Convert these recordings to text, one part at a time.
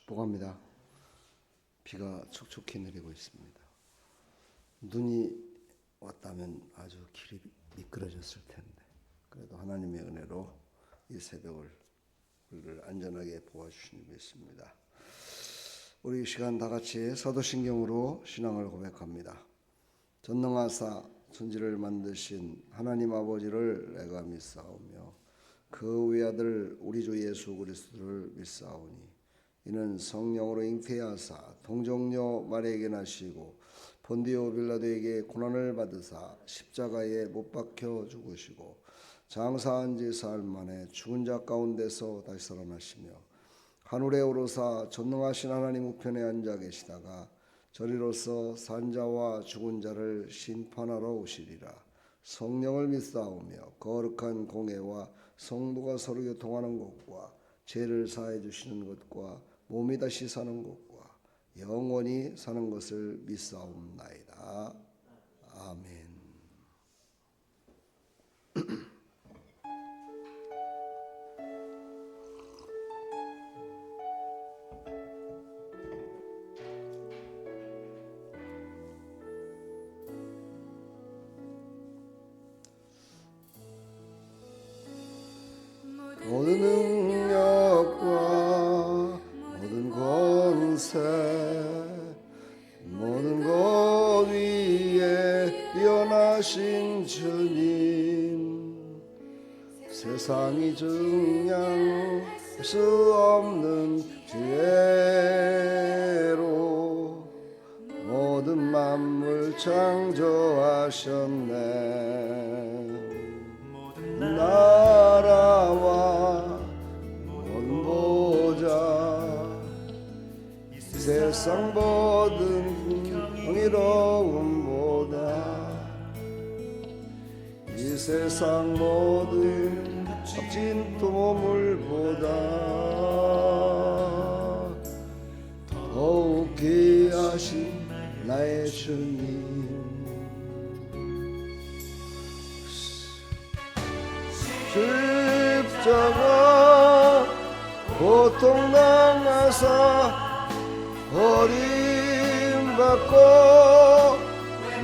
축복합니다. 비가 촉촉히 내리고 있습니다. 눈이 왔다면 아주 길이 미끄러졌을 텐데 그래도 하나님의 은혜로 이 새벽을 우리를 안전하게 보아주시니 믿습니다. 우리 이 시간 다 같이 사도신경으로 신앙을 고백합니다. 전능하사 천지를 만드신 하나님 아버지를 내가 믿사오며 그 외아들 우리 주 예수 그리스도를 믿사오니 이는 성령으로 잉태하사 동정녀 마리아에게 나시고 본디오 빌라도에게 고난을 받으사 십자가에 못 박혀 죽으시고 장사한 지 사흘 만에 죽은 자 가운데서 다시 살아나시며 하늘에 오르사 전능하신 하나님 우편에 앉아 계시다가 저리로서 산 자와 죽은 자를 심판하러 오시리라. 성령을 믿사오며 거룩한 공회와 성도가 서로 교통하는 것과 죄를 사해 주시는 것과 몸이 다시 사는 것과 영원히 사는 것을 믿사옵나이다. 아멘. 모든 능력과 모든 권세 모든 것 위에 연하신 주님 세상이 증량할 수 없는 지혜로 모든 만물 창조하셨네. 나라와 모든 보좌 이 세상 모든 경이로움보다 이 세상 모든 값진 도물보다 더욱 귀하신 나의 주님 십자가 고통당하사 버림받고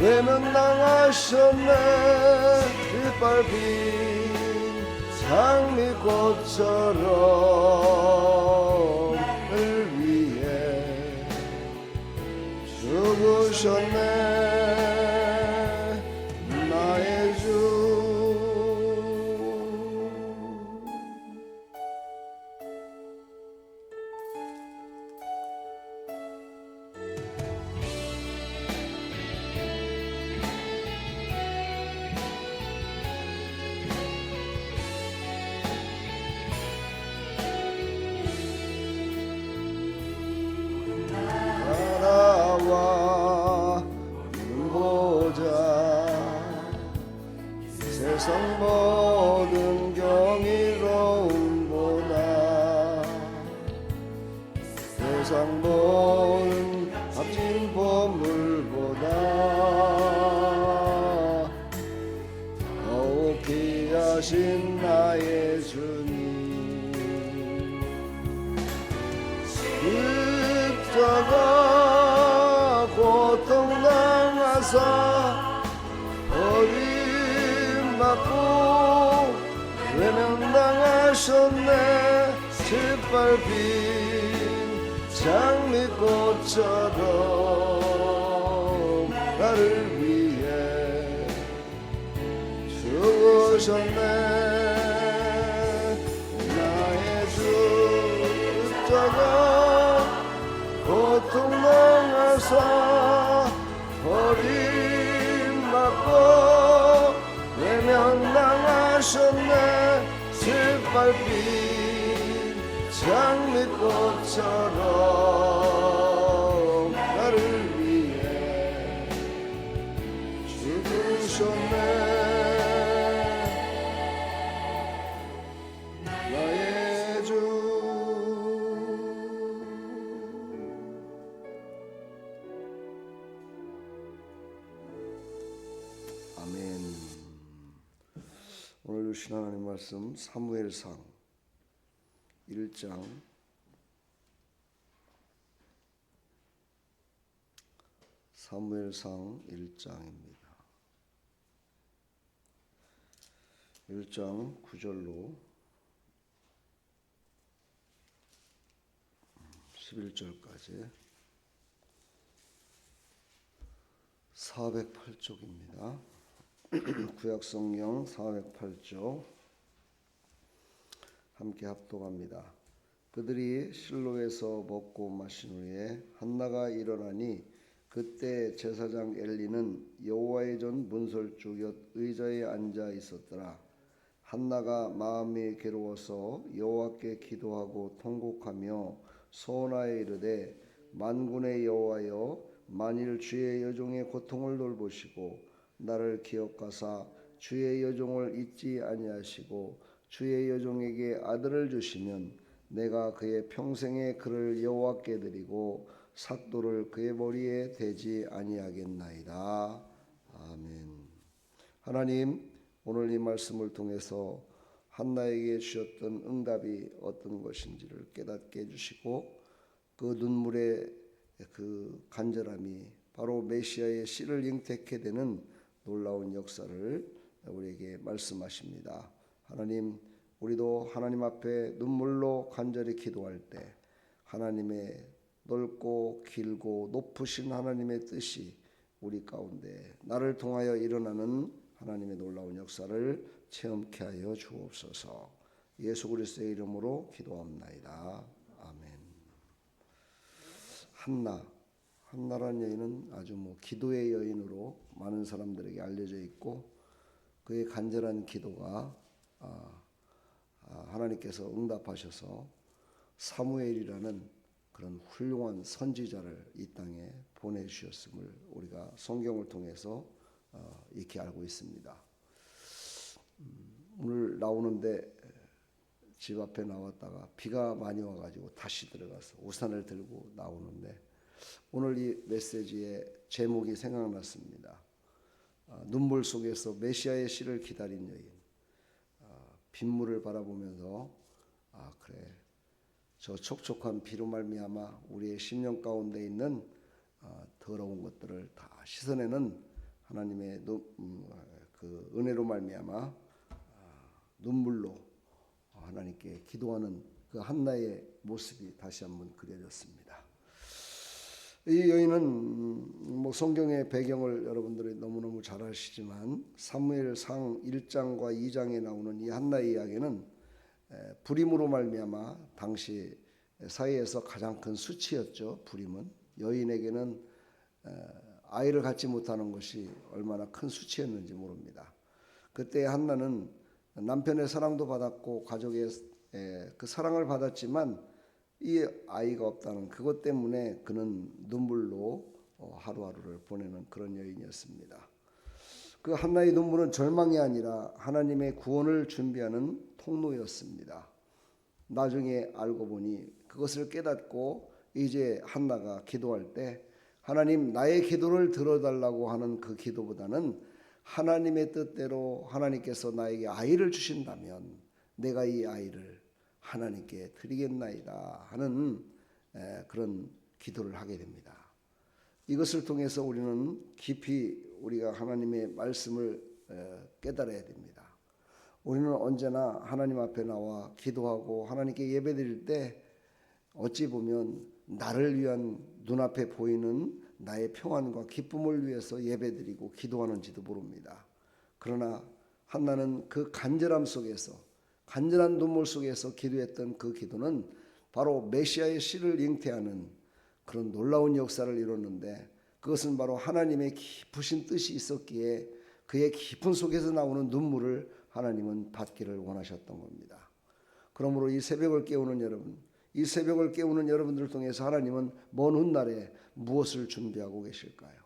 외면당하셨네. 빛발빈 장미꽃처럼 을 위해 죽으셨네. 나의 주 세상 모든 경이로움보다 세상 모든 값진 보물보다 더욱 귀하신 나의 주님 십자가 고통당하사 받고 외면당하셨네. 짓밟힌 장미꽃처럼 나를 위해 죽으셨네. 나의 주 십자가 고통당하사 버림받고 외면당하셨네. 짓밟힌 장미꽃처럼 나를 위해 죽으셨네. 나의 주 아멘. 오늘 주신 하나님 말씀 사무엘상 1장 사무엘상 1장입니다. 1장 9절로 11절까지 408쪽입니다. 구약성경 408쪽 함께 합독합니다. 그들이 실로에서 먹고 마신 후에 한나가 일어나니 그때 제사장 엘리는 여호와의 전 문설주 곁 의자에 앉아 있었더라. 한나가 마음이 괴로워서 여호와께 기도하고 통곡하며 소원하여 이르되 만군의 여호와여 만일 주의 여종의 고통을 돌보시고 나를 기억하사 주의 여종을 잊지 아니하시고 주의 여종에게 아들을 주시면 내가 그의 평생의 그를 여호와께 드리고 삭도를 그의 머리에 대지 아니하겠나이다. 아멘. 하나님, 오늘 이 말씀을 통해서 한나에게 주셨던 응답이 어떤 것인지를 깨닫게 해주시고 그 눈물의 그 간절함이 바로 메시아의 씨를 잉태케 되는 놀라운 역사를 우리에게 말씀하십니다. 하나님, 우리도 하나님 앞에 눈물로 간절히 기도할 때 하나님의 넓고 길고 높으신 하나님의 뜻이 우리 가운데 나를 통하여 일어나는 하나님의 놀라운 역사를 체험케 하여 주옵소서. 예수 그리스도의 이름으로 기도합나이다. 아멘. 한나라는 여인은 아주 기도의 여인으로 많은 사람들에게 알려져 있고 그의 간절한 기도가 하나님께서 응답하셔서 사무엘이라는 그런 훌륭한 선지자를 이 땅에 보내주셨음을 우리가 성경을 통해서 익히 알고 있습니다. 오늘 나오는데 집 앞에 나왔다가 비가 많이 와가지고 다시 들어가서 우산을 들고 나오는데 오늘 이 메시지의 제목이 생각났습니다. 눈물 속에서 메시아의 씨를 기다린 여인. 빗물을 바라보면서 그래, 저 촉촉한 비로 말미암아 우리의 심령 가운데 있는 더러운 것들을 다 씻어내는 하나님의 그 은혜로 말미암아 눈물로 하나님께 기도하는 그 한나의 모습이 다시 한번 그려졌습니다. 이 여인은 성경의 배경을 여러분들이 너무너무 잘 아시지만 사무엘상 1장과 2장에 나오는 이 한나의 이야기는 불임으로 말미암아 당시 사회에서 가장 큰 수치였죠. 불임은 여인에게는 아이를 갖지 못하는 것이 얼마나 큰 수치였는지 모릅니다. 그때 한나는 남편의 사랑도 받았고 가족의 그 사랑을 받았지만 이 아이가 없다는 그것 때문에 그는 눈물로 하루하루를 보내는 그런 여인이었습니다. 그 한나의 눈물은 절망이 아니라 하나님의 구원을 준비하는 통로였습니다. 나중에 알고 보니 그것을 깨닫고 이제 한나가 기도할 때 하나님 나의 기도를 들어달라고 하는 그 기도보다는 하나님의 뜻대로 하나님께서 나에게 아이를 주신다면 내가 이 아이를 하나님께 드리겠나이다 하는 그런 기도를 하게 됩니다. 이것을 통해서 우리는 깊이 우리가 하나님의 말씀을 깨달아야 됩니다. 우리는 언제나 하나님 앞에 나와 기도하고 하나님께 예배드릴 때 어찌 보면 나를 위한 눈앞에 보이는 나의 평안과 기쁨을 위해서 예배드리고 기도하는지도 모릅니다. 그러나 한나는 그 간절함 속에서 간절한 눈물 속에서 기도했던 그 기도는 바로 메시아의 씨를 잉태하는 그런 놀라운 역사를 이뤘는데 그것은 바로 하나님의 깊으신 뜻이 있었기에 그의 깊은 속에서 나오는 눈물을 하나님은 받기를 원하셨던 겁니다. 그러므로 이 새벽을 깨우는 여러분, 이 새벽을 깨우는 여러분들을 통해서 하나님은 먼 훗날에 무엇을 준비하고 계실까요?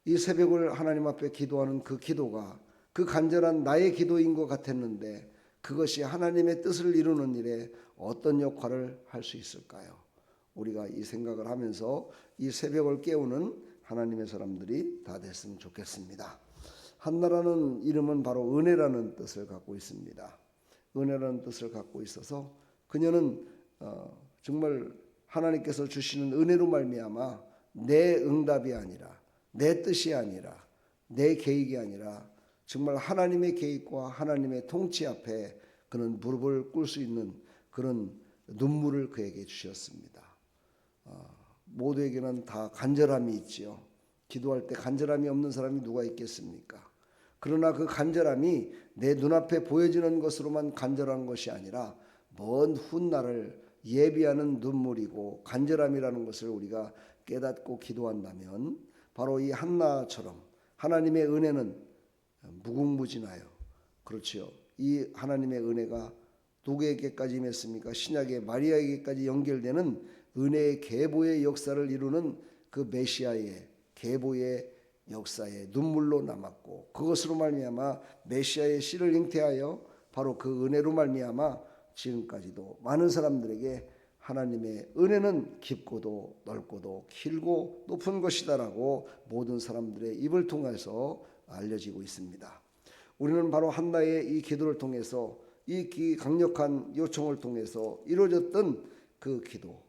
이 새벽을 하나님 앞에 기도하는 그 기도가 그 간절한 나의 기도인 것 같았는데 그것이 하나님의 뜻을 이루는 일에 어떤 역할을 할 수 있을까요? 우리가 이 생각을 하면서 이 새벽을 깨우는 하나님의 사람들이 다 됐으면 좋겠습니다. 한나라는 이름은 바로 은혜라는 뜻을 갖고 있습니다. 은혜라는 뜻을 갖고 있어서 그녀는 정말 하나님께서 주시는 은혜로 말미암아 내 응답이 아니라, 내 뜻이 아니라, 내 계획이 아니라 정말 하나님의 계획과 하나님의 통치 앞에 그는 무릎을 꿇을 수 있는 그런 눈물을 그에게 주셨습니다. 모두에게는 다 간절함이 있지요. 기도할 때 간절함이 없는 사람이 누가 있겠습니까? 그러나 그 간절함이 내 눈앞에 보여지는 것으로만 간절한 것이 아니라 먼 훗날을 예비하는 눈물이고 간절함이라는 것을 우리가 깨닫고 기도한다면 바로 이 한나처럼 하나님의 은혜는 무궁무진하여, 그렇지요. 이 하나님의 은혜가 누구에게까지 임했습니까? 신약의 마리아에게까지 연결되는 은혜의 계보의 역사를 이루는 그 메시아의 계보의 역사에 눈물로 남았고, 그것으로 말미암아 메시아의 씨를 잉태하여 바로 그 은혜로 말미암아 지금까지도 많은 사람들에게 하나님의 은혜는 깊고도 넓고도 길고 높은 것이다라고 모든 사람들의 입을 통해서 알려지고 있습니다. 우리는 바로 한나의 이 기도를 통해서, 이 강력한 요청을 통해서 이루어졌던 그 기도,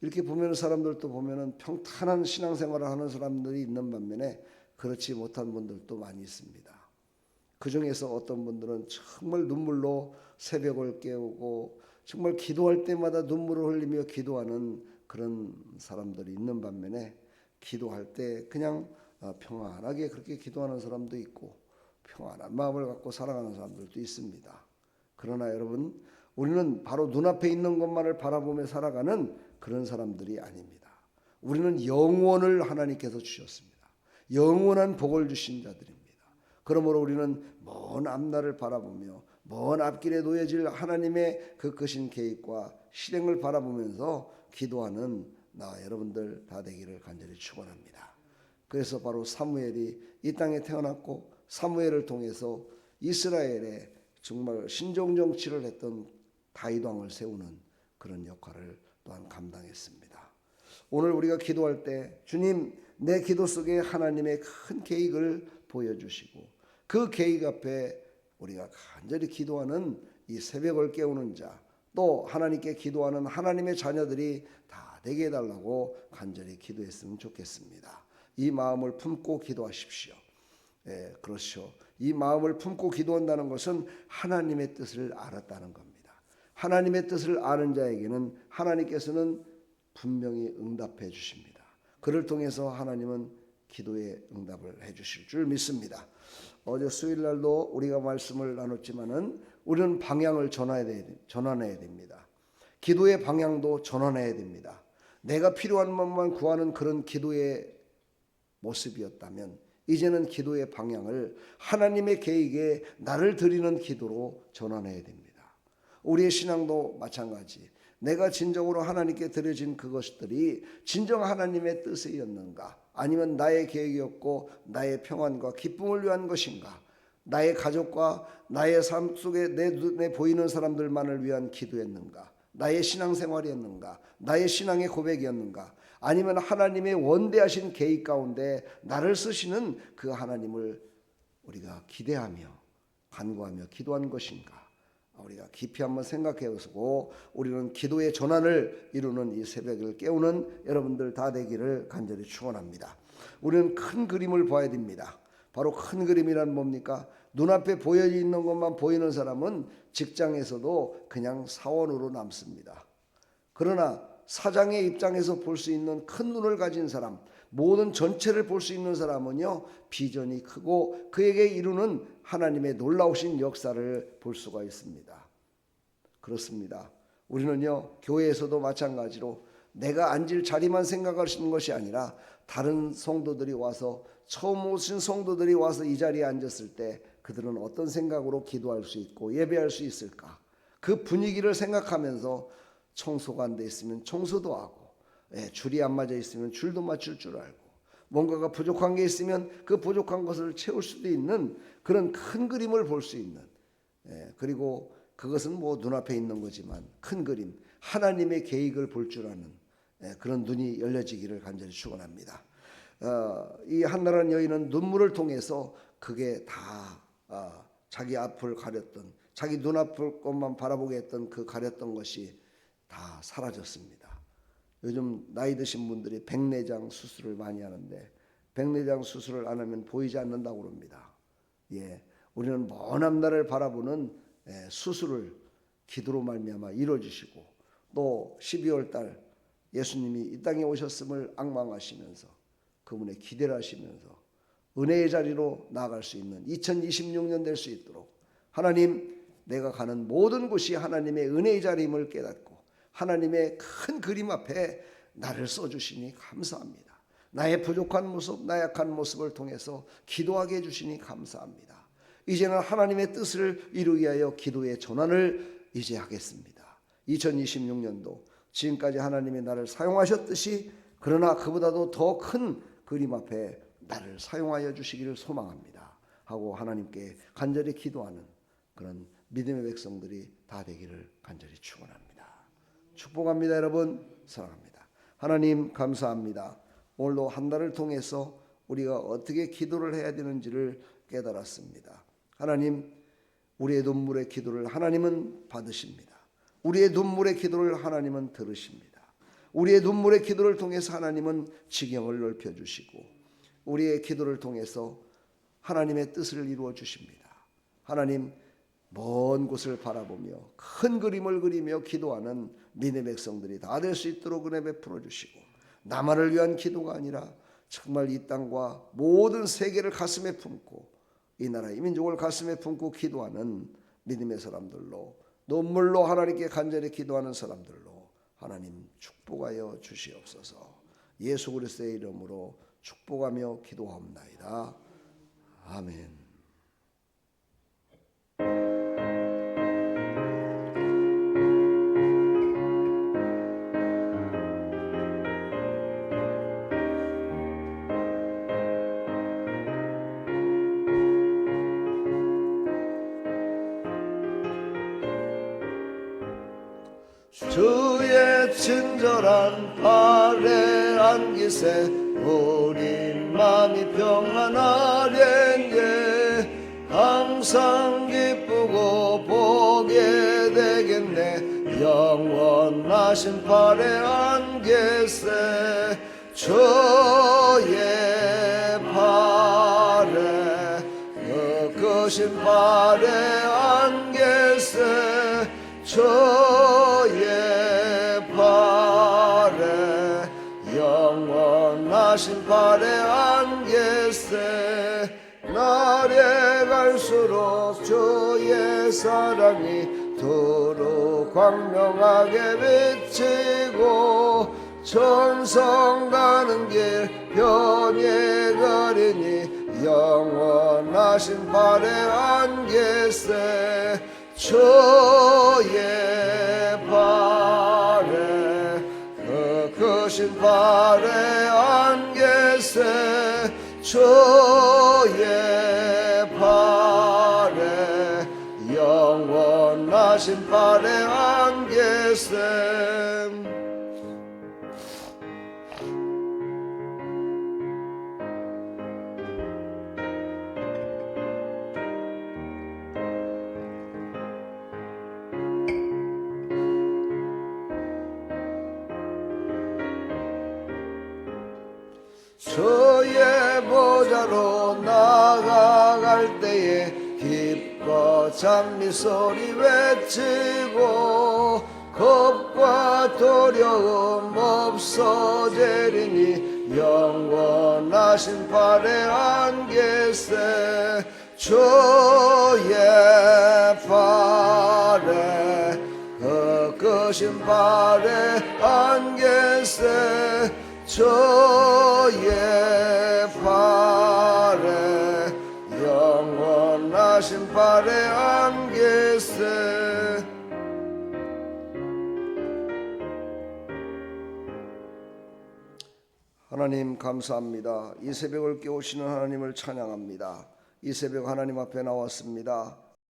이렇게 보면 사람들도 보면은 평탄한 신앙생활을 하는 사람들이 있는 반면에 그렇지 못한 분들도 많이 있습니다. 그 중에서 어떤 분들은 정말 눈물로 새벽을 깨우고 정말 기도할 때마다 눈물을 흘리며 기도하는 그런 사람들이 있는 반면에 기도할 때 그냥 평안하게 그렇게 기도하는 사람도 있고 평안한 마음을 갖고 살아가는 사람들도 있습니다. 그러나 여러분, 우리는 바로 눈앞에 있는 것만을 바라보며 살아가는 그런 사람들이 아닙니다. 우리는 영원을 하나님께서 주셨습니다. 영원한 복을 주신 자들입니다. 그러므로 우리는 먼 앞날을 바라보며 먼 앞길에 놓여질 하나님의 그 크신 계획과 실행을 바라보면서 기도하는 나 여러분들 다 되기를 간절히 축원합니다. 그래서 바로 사무엘이 이 땅에 태어났고 사무엘을 통해서 이스라엘에 정말 신종 정치를 했던 다윗 왕을 세우는 그런 역할을 또한 감당했습니다. 오늘 우리가 기도할 때 주님, 내 기도 속에 하나님의 큰 계획을 보여주시고 그 계획 앞에 우리가 간절히 기도하는 이 새벽을 깨우는 자, 또 하나님께 기도하는 하나님의 자녀들이 다 되게 해달라고 간절히 기도했으면 좋겠습니다. 이 마음을 품고 기도하십시오. 그렇죠. 이 마음을 품고 기도한다는 것은 하나님의 뜻을 알았다는 겁니다. 하나님의 뜻을 아는 자에게는 하나님께서는 분명히 응답해 주십니다. 그를 통해서 하나님은 기도에 응답을 해 주실 줄 믿습니다. 어제 수요일 날도 우리가 말씀을 나눴지만은 우리는 방향을 전환해야 됩니다. 기도의 방향도 전환해야 됩니다. 내가 필요한 것만 구하는 그런 기도의 모습이었다면 이제는 기도의 방향을 하나님의 계획에 나를 드리는 기도로 전환해야 됩니다. 우리의 신앙도 마찬가지. 내가 진정으로 하나님께 드려진 그것들이 진정 하나님의 뜻이었는가? 아니면 나의 계획이었고 나의 평안과 기쁨을 위한 것인가? 나의 가족과 나의 삶 속에 내 눈에 보이는 사람들만을 위한 기도였는가? 나의 신앙생활이었는가? 나의 신앙의 고백이었는가? 아니면 하나님의 원대하신 계획 가운데 나를 쓰시는 그 하나님을 우리가 기대하며 간구하며 기도한 것인가? 우리가 깊이 한번 생각해 보고 우리는 기도의 전환을 이루는 이 새벽을 깨우는 여러분들 다 되기를 간절히 축원합니다. 우리는 큰 그림을 봐야 됩니다. 바로 큰 그림이란 뭡니까? 눈앞에 보여 있는 것만 보이는 사람은 직장에서도 그냥 사원으로 남습니다. 그러나 사장의 입장에서 볼 수 있는 큰 눈을 가진 사람, 모든 전체를 볼 수 있는 사람은요, 비전이 크고 그에게 이루는 하나님의 놀라우신 역사를 볼 수가 있습니다. 그렇습니다. 우리는요, 교회에서도 마찬가지로 내가 앉을 자리만 생각하시는 것이 아니라 다른 성도들이 와서, 처음 오신 성도들이 와서 이 자리에 앉았을 때 그들은 어떤 생각으로 기도할 수 있고 예배할 수 있을까? 그 분위기를 생각하면서 청소가 안 돼 있으면 청소도 하고, 줄이 안 맞아 있으면 줄도 맞출 줄 알고, 뭔가가 부족한 게 있으면 그 부족한 것을 채울 수도 있는 그런 큰 그림을 볼 수 있는, 그리고 그것은 뭐 눈앞에 있는 거지만 큰 그림, 하나님의 계획을 볼 줄 아는 그런 눈이 열려지기를 간절히 축원합니다. 이 한나라는 여인은 눈물을 통해서 그게 다 자기 앞을 가렸던, 자기 눈앞을 것만 바라보게 했던 그 가렸던 것이 다 사라졌습니다. 요즘 나이 드신 분들이 백내장 수술을 많이 하는데 백내장 수술을 안 하면 보이지 않는다고 그럽니다. 예, 우리는 먼 앞날을 바라보는 수술을 기도로 말미암아 이루어주시고, 또 12월 달 예수님이 이 땅에 오셨음을 앙망하시면서 그분의 기대를 하시면서 은혜의 자리로 나아갈 수 있는 2026년 될 수 있도록, 하나님, 내가 가는 모든 곳이 하나님의 은혜의 자리임을 깨닫고 하나님의 큰 그림 앞에 나를 써주시니 감사합니다. 나의 부족한 모습, 나약한 모습을 통해서 기도하게 해주시니 감사합니다. 이제는 하나님의 뜻을 이루기 위하여 기도의 전환을 이제 하겠습니다. 2026년도 지금까지 하나님이 나를 사용하셨듯이, 그러나 그보다도 더 큰 그림 앞에 나를 사용하여 주시기를 소망합니다 하고 하나님께 간절히 기도하는 그런 믿음의 백성들이 다 되기를 간절히 축원합니다. 축복합니다. 여러분, 사랑합니다. 하나님, 감사합니다. 오늘도 한 달을 통해서 우리가 어떻게 기도를 해야 되는지를 깨달았습니다. 하나님, 우리의 눈물의 기도를 하나님은 받으십니다. 우리의 눈물의 기도를 하나님은 들으십니다. 우리의 눈물의 기도를 통해서 하나님은 지경을 넓혀주시고 우리의 기도를 통해서 하나님의 뜻을 이루어 주십니다. 하나님, 먼 곳을 바라보며 큰 그림을 그리며 기도하는 믿음의 백성들이 다 될 수 있도록 은혜 베풀어 주시고, 나만을 위한 기도가 아니라 정말 이 땅과 모든 세계를 가슴에 품고 이 나라 이 민족을 가슴에 품고 기도하는 믿음의 사람들로, 눈물로 하나님께 간절히 기도하는 사람들로 하나님 축복하여 주시옵소서. 예수 그리스도의 이름으로 축복하며 기도하옵나이다. 아멘. 주의 친절한 발에 안기세 우리 마음이 평안하련예. 항상 기쁘고 보게 되겠네. 영원하신 발에 안기세. 주의 발에 크신 발에 안기세. 주의 발에 영원하신 발에 안기세. 날에 갈수록 주의 사랑이 두루 광명하게 비치고 천성 가는 길 편히 가리니 영원하신 발에 안기세. 주의 발에 크신 발에 안기세. 주의 발에 영원하신 발에 안기세. 주의 보좌로 나아갈 때에 기뻐 찬미 소리 외치고 겁과 두려움 없어지리니 영원하신 발에 안기세. 주의 발에 크신 발에 안기세. 주의 발에 영원하신 발에 안기세. 하나님, 감사합니다. 이 새벽을 깨우시는 하나님을 찬양합니다. 이 새벽 하나님 앞에 나왔습니다.